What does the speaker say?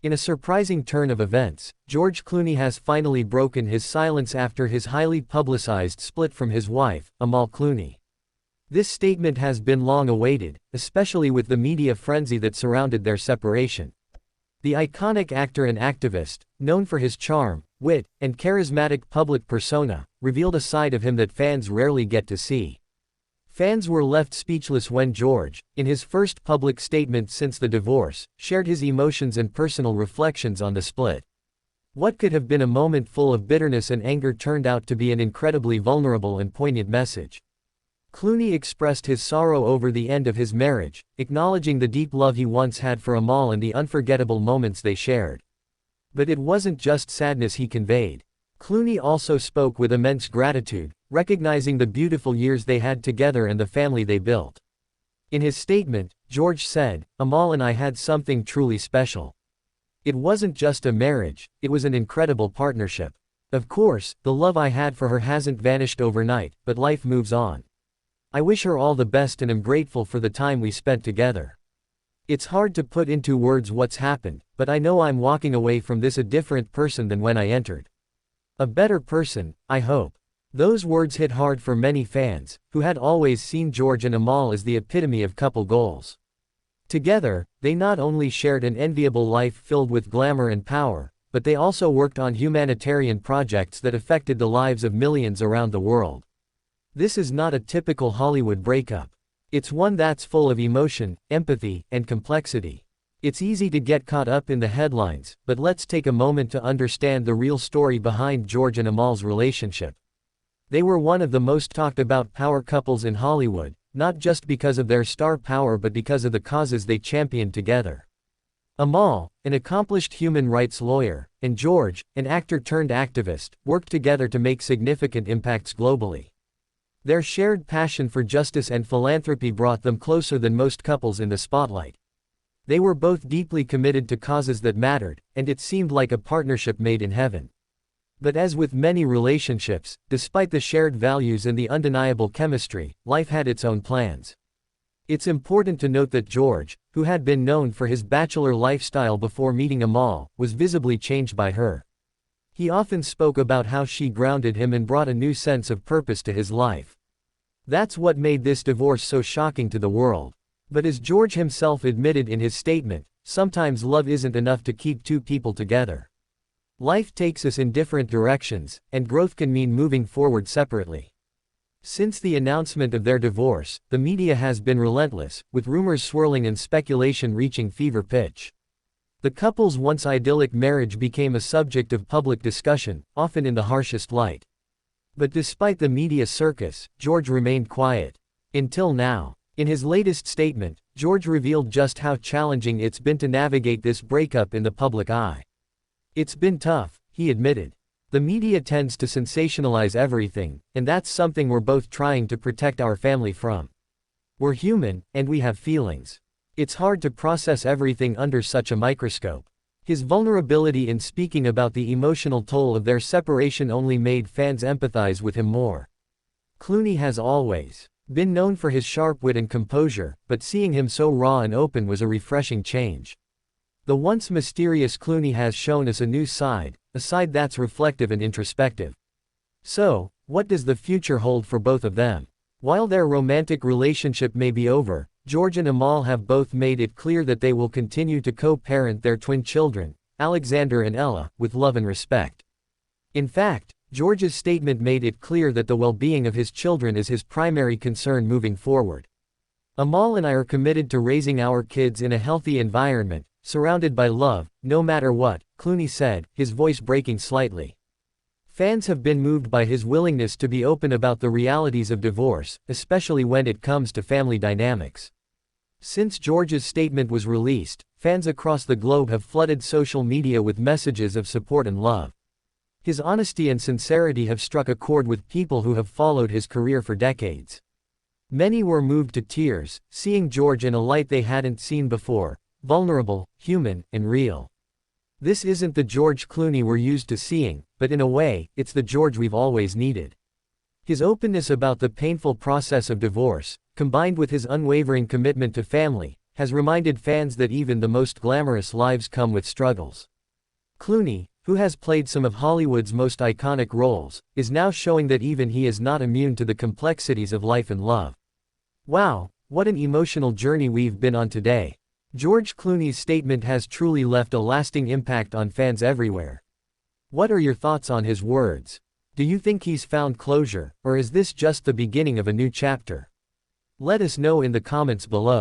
In a surprising turn of events, George Clooney has finally broken his silence after his highly publicized split from his wife, Amal Clooney. This statement has been long awaited, especially with the media frenzy that surrounded their separation. The iconic actor and activist, known for his charm, wit, and charismatic public persona, revealed a side of him that fans rarely get to see. Fans were left speechless when George, in his first public statement since the divorce, shared his emotions and personal reflections on the split. What could have been a moment full of bitterness and anger turned out to be an incredibly vulnerable and poignant message. Clooney expressed his sorrow over the end of his marriage, acknowledging the deep love he once had for Amal and the unforgettable moments they shared. But it wasn't just sadness he conveyed. Clooney also spoke with immense gratitude, recognizing the beautiful years they had together and the family they built. In his statement, George said, "Amal and I had something truly special. It wasn't just a marriage, it was an incredible partnership. Of course, the love I had for her hasn't vanished overnight, but life moves on. I wish her all the best and am grateful for the time we spent together. It's hard to put into words what's happened, but I know I'm walking away from this a different person than when I entered. A better person, I hope." Those words hit hard for many fans, who had always seen George and Amal as the epitome of couple goals. Together, they not only shared an enviable life filled with glamour and power, but they also worked on humanitarian projects that affected the lives of millions around the world. This is not a typical Hollywood breakup. It's one that's full of emotion, empathy, and complexity. It's easy to get caught up in the headlines, but let's take a moment to understand the real story behind George and Amal's relationship. They were one of the most talked about power couples in Hollywood, not just because of their star power but because of the causes they championed together. Amal, an accomplished human rights lawyer, and George, an actor turned activist, worked together to make significant impacts globally. Their shared passion for justice and philanthropy brought them closer than most couples in the spotlight. They were both deeply committed to causes that mattered, and it seemed like a partnership made in heaven. But as with many relationships, despite the shared values and the undeniable chemistry, life had its own plans. It's important to note that George, who had been known for his bachelor lifestyle before meeting Amal, was visibly changed by her. He often spoke about how she grounded him and brought a new sense of purpose to his life. That's what made this divorce so shocking to the world. But as George himself admitted in his statement, sometimes love isn't enough to keep two people together. Life takes us in different directions, and growth can mean moving forward separately. Since the announcement of their divorce, the media has been relentless, with rumors swirling and speculation reaching fever pitch. The couple's once idyllic marriage became a subject of public discussion, often in the harshest light. But despite the media circus, George remained quiet. Until now. In his latest statement, George revealed just how challenging it's been to navigate this breakup in the public eye. "It's been tough," he admitted. "The media tends to sensationalize everything, and that's something we're both trying to protect our family from. We're human, and we have feelings. It's hard to process everything under such a microscope." His vulnerability in speaking about the emotional toll of their separation only made fans empathize with him more. Clooney has always been known for his sharp wit and composure, but seeing him so raw and open was a refreshing change. The once mysterious Clooney has shown us a new side, a side that's reflective and introspective. So, what does the future hold for both of them? While their romantic relationship may be over, George and Amal have both made it clear that they will continue to co-parent their twin children, Alexander and Ella, with love and respect. In fact, George's statement made it clear that the well-being of his children is his primary concern moving forward. "Amal and I are committed to raising our kids in a healthy environment, surrounded by love, no matter what," Clooney said, his voice breaking slightly. Fans have been moved by his willingness to be open about the realities of divorce, especially when it comes to family dynamics. Since George's statement was released, fans across the globe have flooded social media with messages of support and love. His honesty and sincerity have struck a chord with people who have followed his career for decades. Many were moved to tears, seeing George in a light they hadn't seen before, vulnerable, human, and real. This isn't the George Clooney we're used to seeing, but in a way, it's the George we've always needed. His openness about the painful process of divorce, combined with his unwavering commitment to family, has reminded fans that even the most glamorous lives come with struggles. Clooney, who has played some of Hollywood's most iconic roles, is now showing that even he is not immune to the complexities of life and love. Wow, what an emotional journey we've been on today. George Clooney's statement has truly left a lasting impact on fans everywhere. What are your thoughts on his words? Do you think he's found closure, or is this just the beginning of a new chapter? Let us know in the comments below.